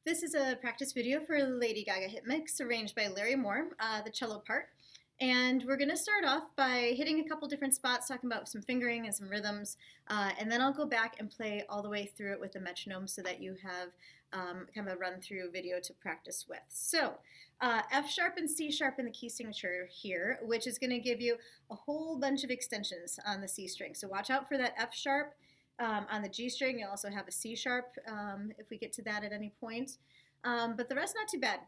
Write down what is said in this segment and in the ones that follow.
This is a practice video for Lady Gaga Hit Mix arranged by Larry Moore, the cello part. And we're going to start off by hitting a couple different spots, talking about some fingering and some rhythms, and then I'll go back and play all the way through it with the metronome so that you have kind of a run-through video to practice with. So F sharp and C sharp in the key signature here, which is going to give you a whole bunch of extensions on the C string. So watch out for that F sharp. On the G string, you'll also have a C sharp if we get to that at any point. But the rest not too bad.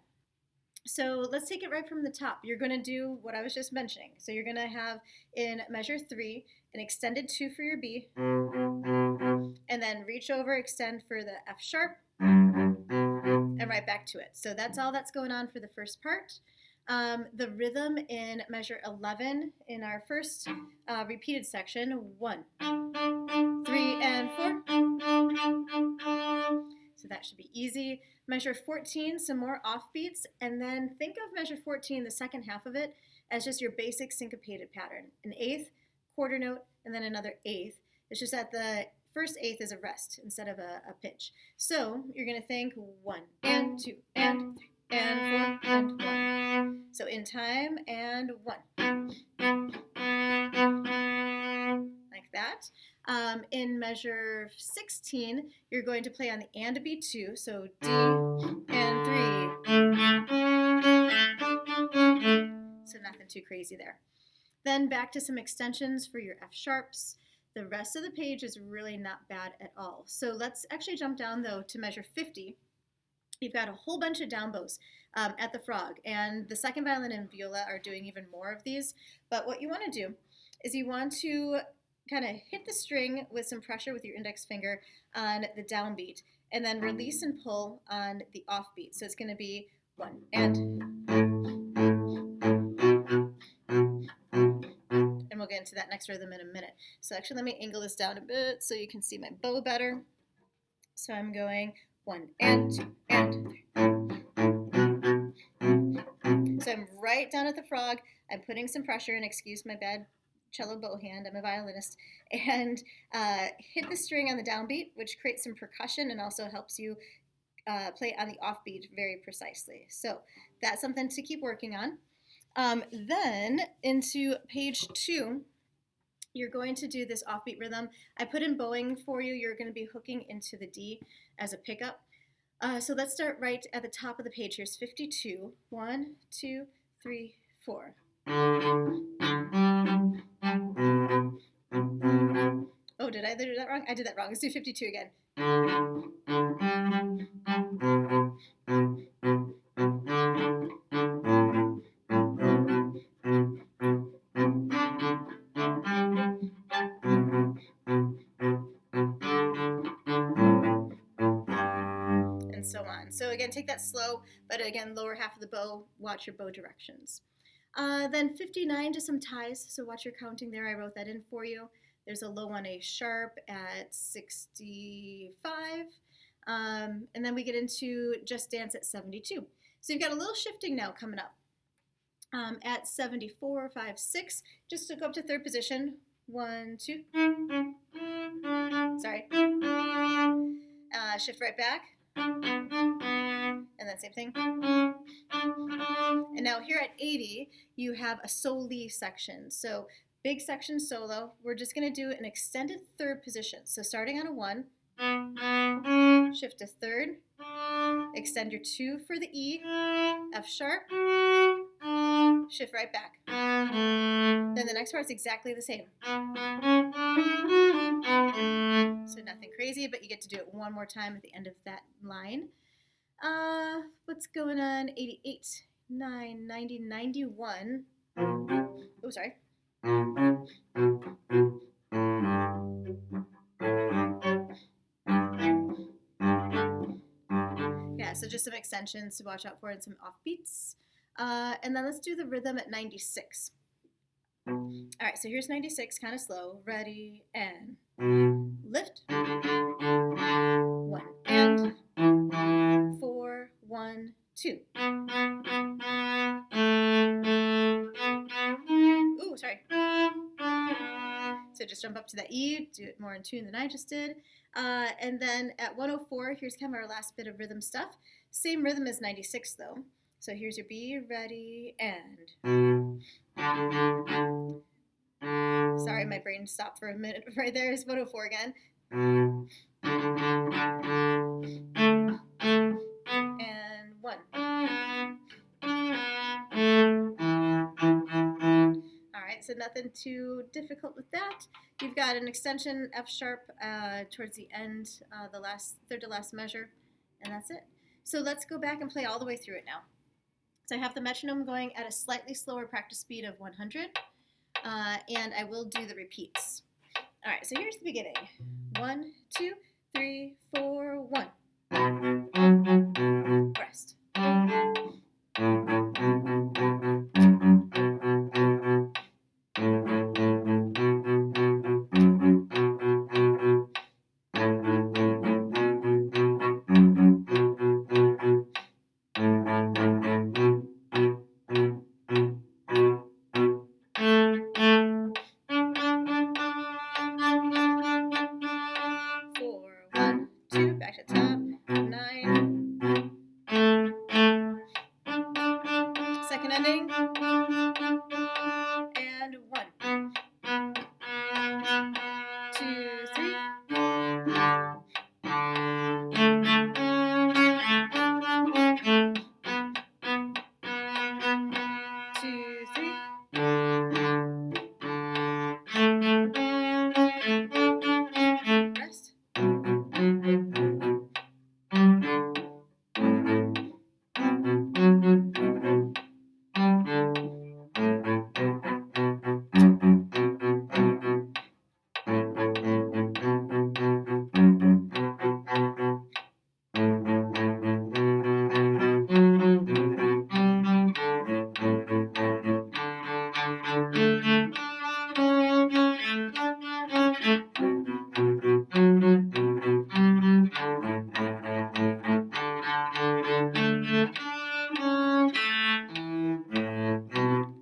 So let's take it right from the top. You're going to do what I was just mentioning. So you're going to have in measure 3 an extended 2 for your B, and then reach over, extend for the F sharp, and right back to it. So that's all that's going on for the first part. The rhythm in measure 11 in our first repeated section, 1, 3, and 4. So that should be easy. Measure 14, some more offbeats, and then think of measure 14, the second half of it, as just your basic syncopated pattern. An eighth, quarter note, and then another eighth. It's just that the first eighth is a rest instead of a pitch. So you're going to think 1 and 2 and 3 and 4 and 1. So in time and 1. Like that. In measure 16, you're going to play on the and B2, so D and 3. So nothing too crazy there. Then back to some extensions for your F sharps. The rest of the page is really not bad at all. So let's actually jump down though to measure 50. You've got a whole bunch of down bows at the frog, and the second violin and viola are doing even more of these. But what you want to do is you want to kind of hit the string with some pressure with your index finger on the downbeat, and then release and pull on the offbeat. So it's going to be 1 and we'll get into that next rhythm in a minute. So actually let me angle this down a bit so you can see my bow better. So I'm going 1 and 2 and 3. So I'm right down at the frog. I'm putting some pressure, and excuse my bad cello bow hand, I'm a violinist, and hit the string on the downbeat, which creates some percussion and also helps you play on the offbeat very precisely. So that's something to keep working on. Then into page 2, you're going to do this offbeat rhythm. I put in bowing for you. You're going to be hooking into the D as a pickup. So let's start right at the top of the page. Here's 52. 1, 2, 3, 4. Oh, did I do that wrong? I did that wrong. Let's do 52 again. And so on. So again, take that slow, but again, lower half of the bow, watch your bow directions. Then 59, just some ties, so watch your counting there. I wrote that in for you. There's a low on A sharp at 65. And then we get into Just Dance at 72. So you've got a little shifting now coming up. At 74, 5, 6, just to go up to third position. 1, 2. Sorry. Shift right back. And then same thing. And now here at 80, you have a soli section. So big section solo. We're just going to do an extended third position. So starting on a 1, shift to third, extend your 2 for the E, F sharp, shift right back. Then the next part's exactly the same. So nothing crazy, but you get to do it one more time at the end of that line. What's going on? 88, 9, 90, 91. Oh, sorry. Yeah, so just some extensions to watch out for and some offbeats. And then let's do the rhythm at 96. All right, so here's 96, kind of slow. Ready, and lift. 1 and 4, 1, 2. Ooh, sorry. So just jump up to that E, do it more in tune than I just did. And then at 104, here's kind of our last bit of rhythm stuff. Same rhythm as 96 though. So here's your B, ready, and. Sorry, my brain stopped for a minute. Right there is 104 again. And 1. Alright, so nothing too difficult with that. You've got an extension F sharp towards the end, the third to last measure, and that's it. So let's go back and play all the way through it now. So I have the metronome going at a slightly slower practice speed of 100, and I will do the repeats. All right, so here's the beginning. 1, 2, 3, 4, 1. Rest. 4, 1, 2, back to top. 9. Second ending. And 1, 2, 3. 2, 3. Rest.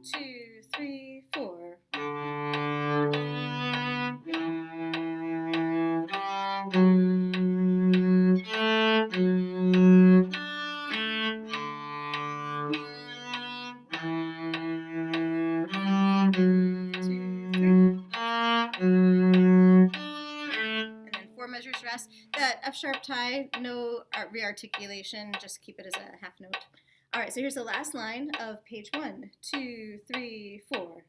2, 3, 4. 2, 3. And then 4 measures rest. That F sharp tie, no rearticulation, just keep it as a half note. All right, so here's the last line of page 1, 2, 3, 4.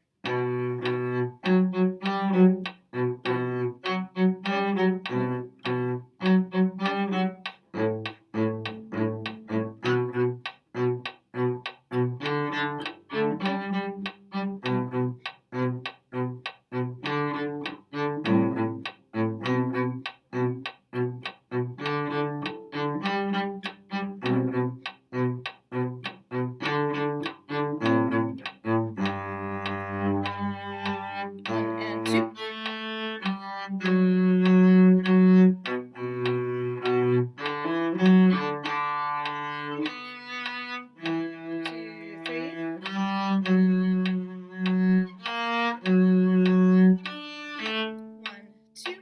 And 2. 2, 3. 1, 2,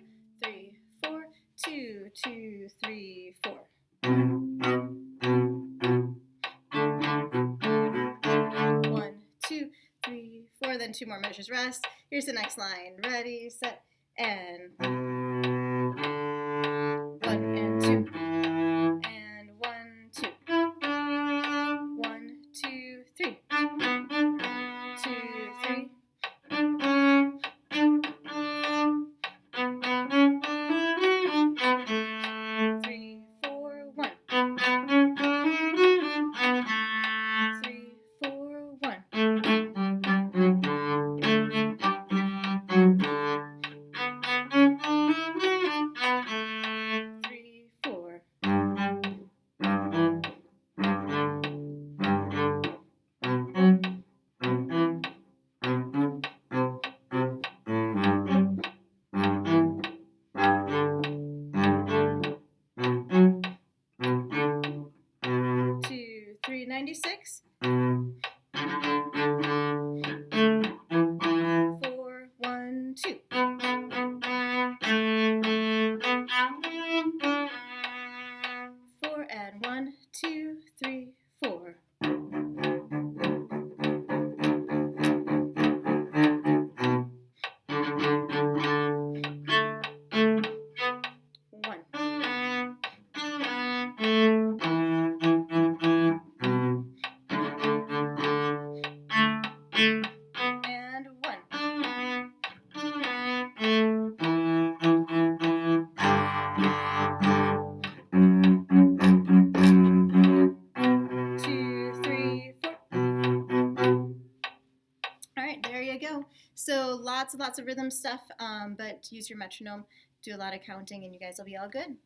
3, 4. 2, 2, 3, 4. 1, 2, 3, 4. Then 2 more measures rest. Here's the next line. Ready, set, and 1 and 2. And 1, 2. 1, 2, 3. 2, 3. 3, 4, 1. 3, 4, 1. 3, 4. 2, 3, 96. 4, 1, 2. 1, 2, 3, 4. One. And 1. 2, 3, 4. All right, there you go. So lots and lots of rhythm stuff, but use your metronome, do a lot of counting, and you guys will be all good.